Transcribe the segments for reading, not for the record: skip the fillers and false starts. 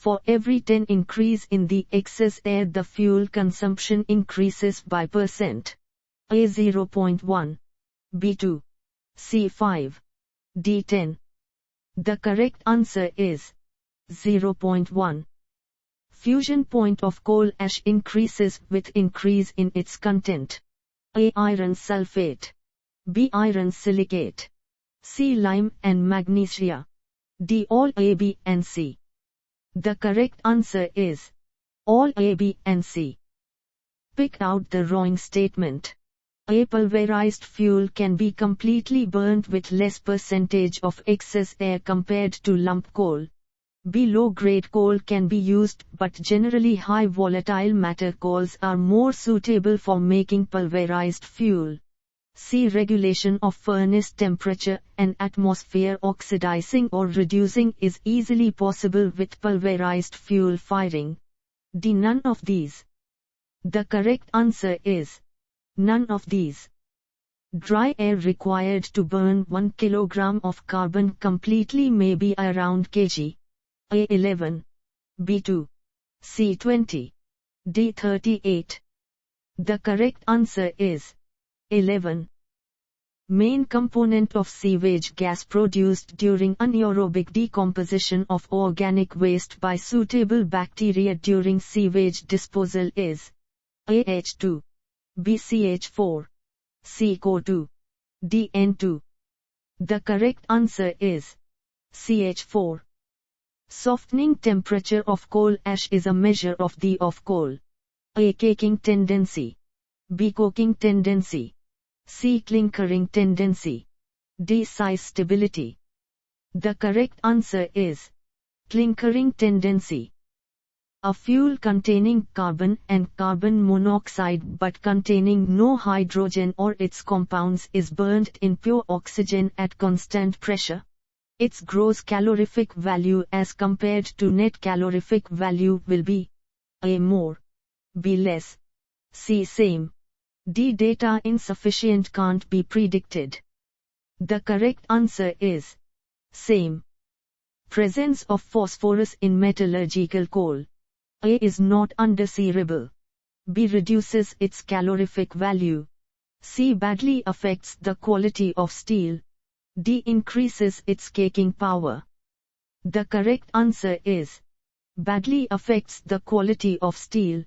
For every 10 increase in the excess air, the fuel consumption increases by %. A 0.1, B2, C5, D10. The correct answer is 0.1. Fusion point of coal ash increases with increase in its content. A. Iron sulfate. B. Iron silicate. C. Lime and magnesia. D. All A, B, and C. The correct answer is all A, B, and C. Pick out the wrong statement. A. Pulverized fuel can be completely burnt with less percentage of excess air compared to lump coal. B. Low-grade coal can be used, but generally high volatile matter coals are more suitable for making pulverized fuel. C. Regulation of furnace temperature and atmosphere oxidizing or reducing is easily possible with pulverized fuel firing. D. None of these. The correct answer is none of these. Dry air required to burn 1 kilogram of carbon completely may be around kg. A. 11. B. 2. C. 20. D. 38. The correct answer is 11. Main component of sewage gas produced during anaerobic decomposition of organic waste by suitable bacteria during sewage disposal is A. H2. B. CH4. C. CO2. D. N2. The correct answer is CH4. Softening temperature of coal ash is a measure of the of coal. A. Caking tendency. B. Coking tendency. C. Clinkering tendency. D. Size stability. The correct answer is clinkering tendency. A fuel containing carbon and carbon monoxide but containing no hydrogen or its compounds is burnt in pure oxygen at constant pressure. Its gross calorific value as compared to net calorific value will be A. More. B. Less. C. Same. D. Data insufficient, can't be predicted. The correct answer is same. Presence of phosphorus in metallurgical coal. A. Is not undesirable. B. Reduces its calorific value. C. Badly affects the quality of steel. D. Increases its caking power. The correct answer is badly affects the quality of steel.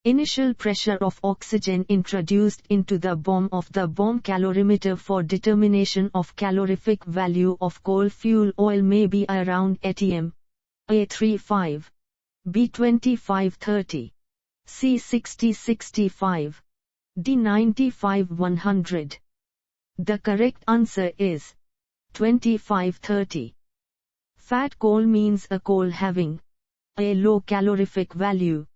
Initial pressure of oxygen introduced into the bomb of the bomb calorimeter for determination of calorific value of coal fuel oil may be around atm. A. 35. B. 25-30. C. 60-65. D. 95-100. The correct answer is 25-30. Fat coal means a coal having A. Low calorific value.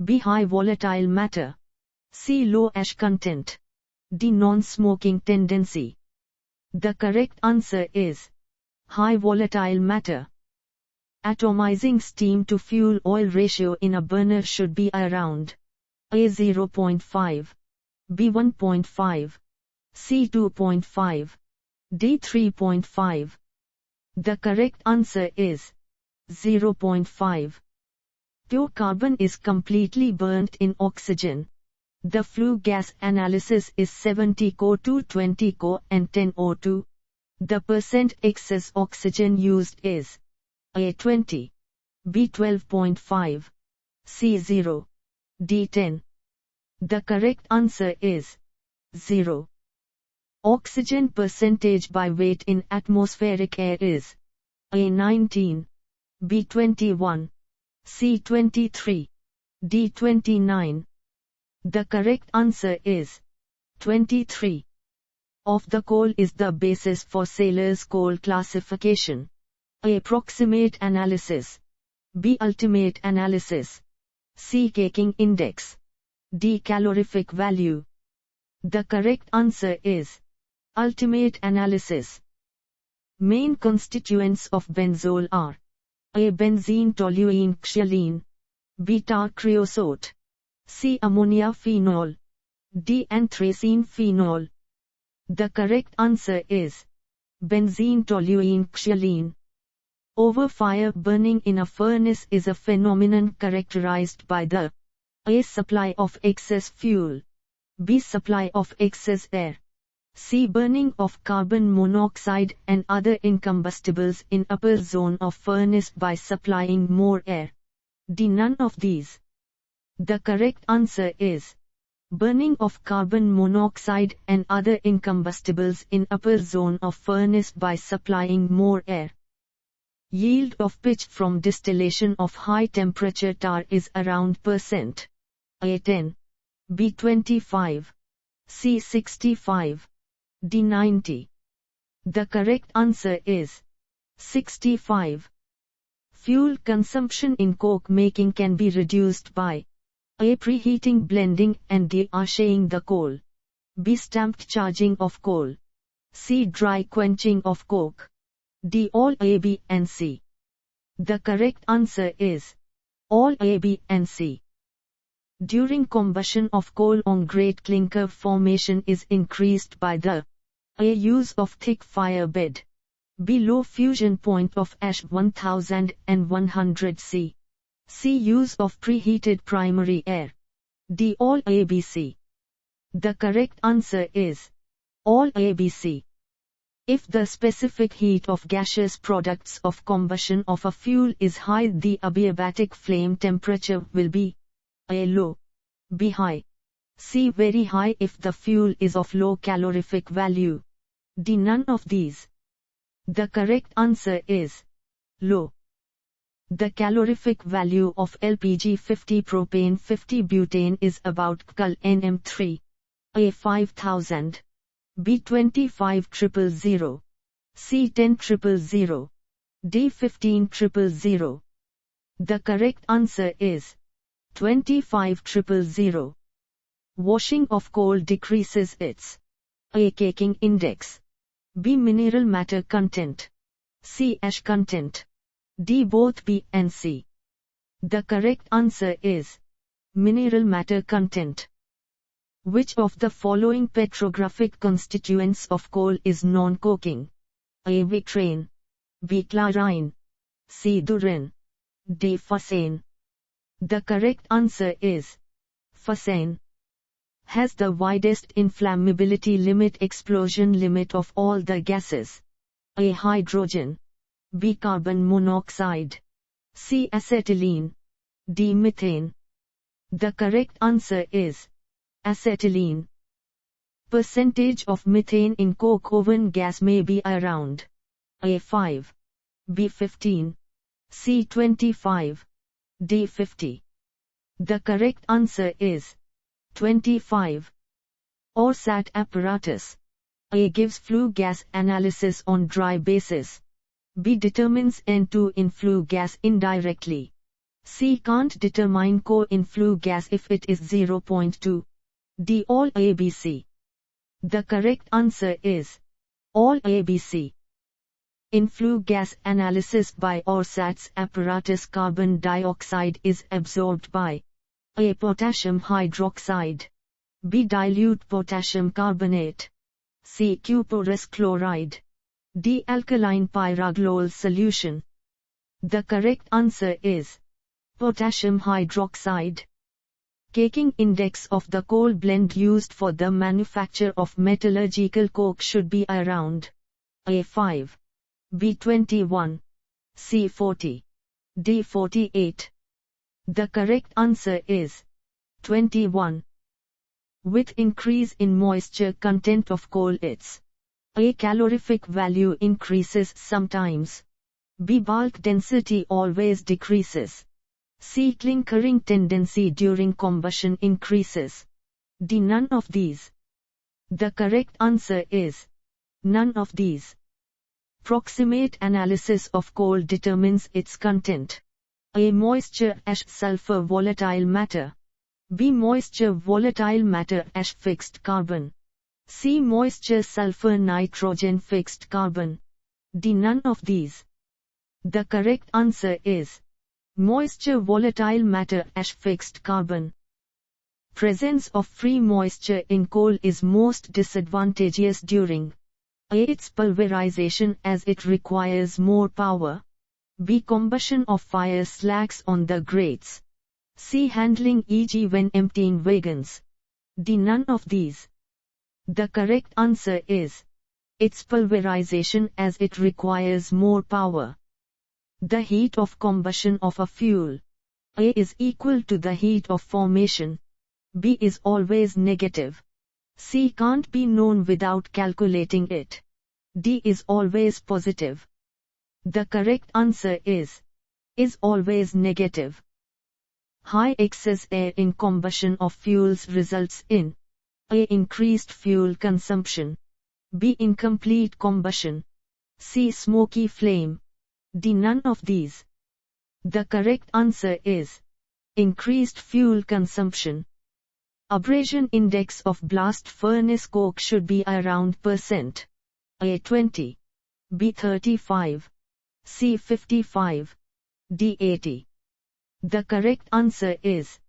B. High volatile matter. C. Low ash content. D. Non-smoking tendency. The correct answer is high volatile matter. Atomizing steam to fuel oil ratio in a burner should be around A. 0.5. B. 1.5. C. 2.5. D. 3.5. The correct answer is 0.5. Pure carbon is completely burnt in oxygen. The flue gas analysis is 70 CO2 20 CO and 10 O2. The percent excess oxygen used is A. 20. B. 12.5. C. 0. D. 10. The correct answer is 0. Oxygen percentage by weight in atmospheric air is A. 19. B. 21. C. 23. D. 29. The correct answer is 23. Of the coal is the basis for Sailor's coal classification. A. Approximate analysis. B. Ultimate analysis. C. Caking index. D. Calorific value. The correct answer is ultimate analysis. Main constituents of benzol are A. Benzene toluene xylene. B. Tar creosote. C. Ammonia phenol. D. Anthracene phenol. The correct answer is benzene toluene xylene. Overfire burning in a furnace is a phenomenon characterized by the A. Supply of excess fuel. B. Supply of excess air. C. Burning of carbon monoxide and other incombustibles in upper zone of furnace by supplying more air. D. None of these. The correct answer is burning of carbon monoxide and other incombustibles in upper zone of furnace by supplying more air. Yield of pitch from distillation of high temperature tar is around %. A 10. B 25. C 65. D 90. The correct answer is 65. Fuel consumption in coke making can be reduced by A. Preheating blending and de-ashaying the coal. B. Stamped charging of coal. C. Dry quenching of coke. D. All A, B, and C. The correct answer is all A, B, and C. During combustion of coal on great clinker formation is increased by the A. Use of thick fire bed. B. Low fusion point of ash 1100 C. C. Use of preheated primary air. D. All A, B, C. The correct answer is all A, B, C. If the specific heat of gaseous products of combustion of a fuel is high, the adiabatic flame temperature will be A. Low. B. High. C. Very high if the fuel is of low calorific value. D. None of these. The correct answer is low. The calorific value of LPG 50 propane 50 butane is about Kcal nm3. A. 5000. B. 25000. C. 10000. D. 15000. The correct answer is 25000. Washing of coal decreases its A. Caking index. B. Mineral matter content. C. Ash content. D. Both B and C. The correct answer is mineral matter content. Which of the following petrographic constituents of coal is non-coking? A. Vitrine. B. Chlorine. C. Durine. D. Fusaine. The correct answer is fusaine. Has the widest inflammability limit explosion limit of all the gases. A. Hydrogen. B. Carbon monoxide. C. Acetylene. D. Methane. The correct answer is acetylene. Percentage of methane in coke oven gas may be around A. 5. B. 15. C. 25. D. 50. The correct answer is 25. ORSAT apparatus. A. Gives flue gas analysis on dry basis. B. Determines N2 in flue gas indirectly. C. Can't determine CO in flue gas if it is 0.2. D. All A, B, C. The correct answer is all A, B, C. In flue gas analysis by ORSAT's apparatus, carbon dioxide is absorbed by A. Potassium hydroxide. B. Dilute potassium carbonate. C. Cuporous chloride. D. Alkaline pyraglol solution. The correct answer is potassium hydroxide. Caking index of the coal blend used for the manufacture of metallurgical coke should be around A. 5. B. 21. C. 40. D. 48. The correct answer is 21. With increase in moisture content of coal, its A. Calorific value increases sometimes. B. Bulk density always decreases. C. Clinkering tendency during combustion increases. D. None of these. The correct answer is none of these. Proximate analysis of coal determines its content. A. Moisture ash sulfur volatile matter. B. Moisture volatile matter ash fixed carbon. C. Moisture sulfur nitrogen fixed carbon. D. None of these. The correct answer is moisture volatile matter ash fixed carbon. Presence of free moisture in coal is most disadvantageous during A. Its pulverization as it requires more power. B. Combustion of fire slacks on the grates. C. Handling, e.g. when emptying wagons. D. None of these. The correct answer is its pulverization, as it requires more power. The heat of combustion of a fuel A is equal to the heat of formation. B is always negative. C can't be known without calculating it. D is always positive. The correct answer is always negative. High excess air in combustion of fuels results in A. Increased fuel consumption. B. Incomplete combustion. C. Smoky flame. D. None of these. The correct answer is increased fuel consumption. Abrasion index of blast furnace coke should be around %. A. 20. B. 35. C. 55. D. 80. The correct answer is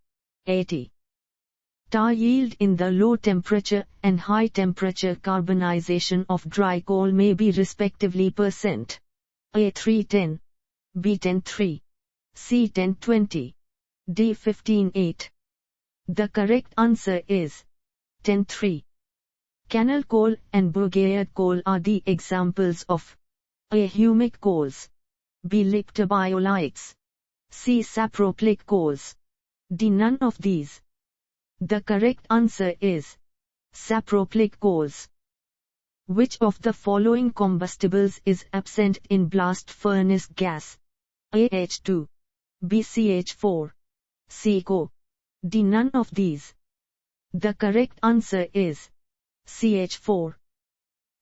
80. Tar yield in the low temperature and high temperature carbonization of dry coal may be respectively %. A. 310. B. 103. C. 1020. D. 158. The correct answer is 103. Cannel coal and Bulgarian coal are the examples of A. Humic coals. B. Liptobiolites. C. Sapropelic coals. D. None of these. The correct answer is sapropelic coals. Which of the following combustibles is absent in blast furnace gas? A. H2. B. CH4. C. CO. D. None of these. The correct answer is CH4.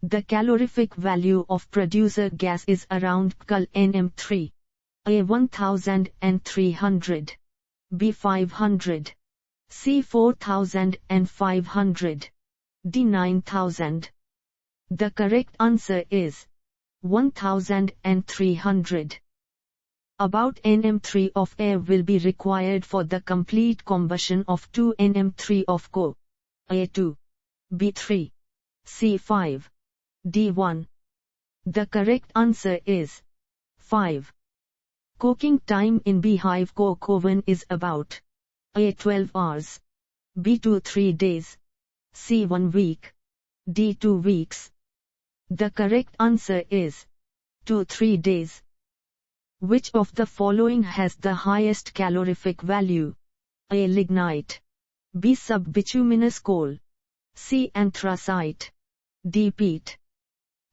The calorific value of producer gas is around Kcal nm3. A. 1300. B. 500. C. 4500. D. 9000. The correct answer is 1300. About nm3 of air will be required for the complete combustion of 2 nm3 of CO. A2. B3. C5. D1. The correct answer is 5. Cooking time in beehive coke oven is about A. 12 hours. B. 2-3 days. C. 1 week. D. 2 weeks. The correct answer is 2-3 days. Which of the following has the highest calorific value? A. Lignite. B. Subbituminous coal. C. Anthracite. D. Peat.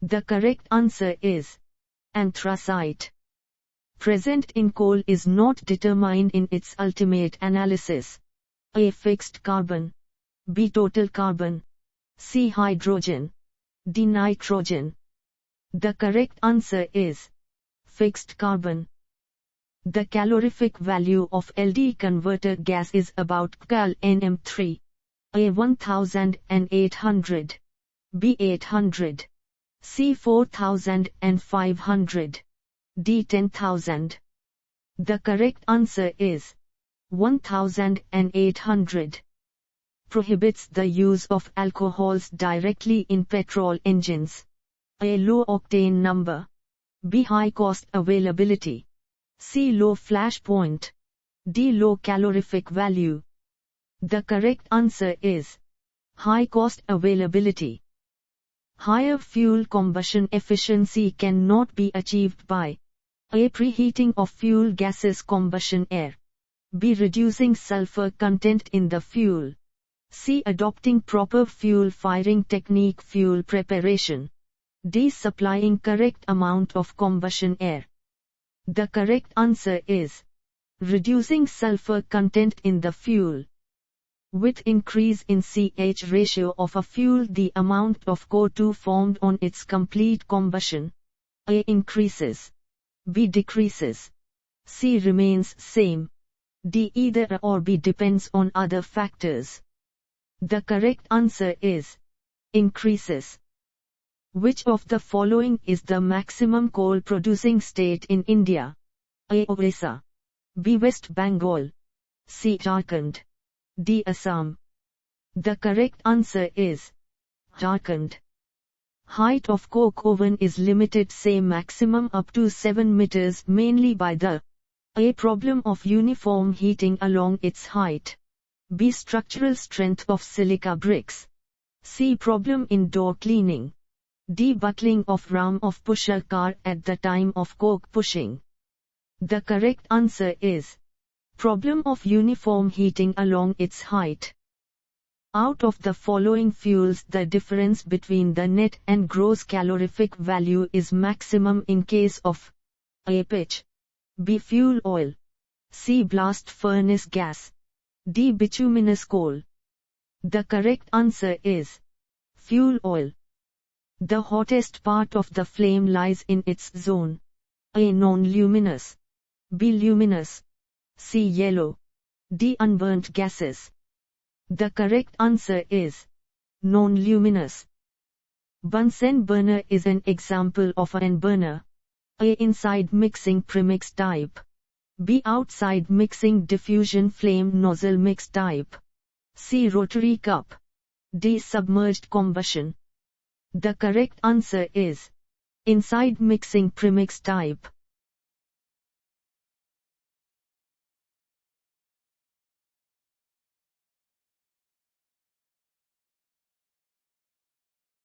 The correct answer is anthracite. Present in coal is not determined in its ultimate analysis. A. Fixed carbon. B. Total carbon. C. Hydrogen. D. Nitrogen. The correct answer is fixed carbon. The calorific value of LD converter gas is about Kcal nm3. A. 1800. B. 800. C. 4500. D. 10,000. The correct answer is 1800. Prohibits the use of alcohols directly in petrol engines. A. Low octane number. B. High cost availability. C. Low flash point. D. Low calorific value. The correct answer is high cost availability. Higher fuel combustion efficiency cannot be achieved by A. Preheating of fuel gases combustion air. B. Reducing sulfur content in the fuel. C. Adopting proper fuel firing technique fuel preparation. D. Supplying correct amount of combustion air. The correct answer is reducing sulfur content in the fuel. With increase in CH ratio of a fuel, the amount of CO2 formed on its complete combustion A. increases. B. decreases. C. remains same. D. either A or B depends on other factors. The correct answer is increases. Which of the following is the maximum coal producing state in India? A. Orissa. B. West Bengal. C. Jharkhand. D. Assam. The correct answer is Jharkhand. Height of coke oven is limited, say maximum up to 7 meters, mainly by the A. Problem of uniform heating along its height. B. Structural strength of silica bricks. C. Problem in door cleaning. D. Buckling of ram of pusher car at the time of coke pushing. The correct answer is problem of uniform heating along its height. Out of the following fuels, the difference between the net and gross calorific value is maximum in case of A. Pitch. B. Fuel oil. C. Blast furnace gas. D. Bituminous coal. The correct answer is fuel oil. The hottest part of the flame lies in its zone. A. Non-luminous. B. Luminous. C. Yellow. D. Unburnt gases. The correct answer is non-luminous. Bunsen burner is an example of an burner. A. Inside mixing premix type. B. Outside mixing diffusion flame nozzle mix type. C. Rotary cup. D. Submerged combustion. The correct answer is inside mixing premix type.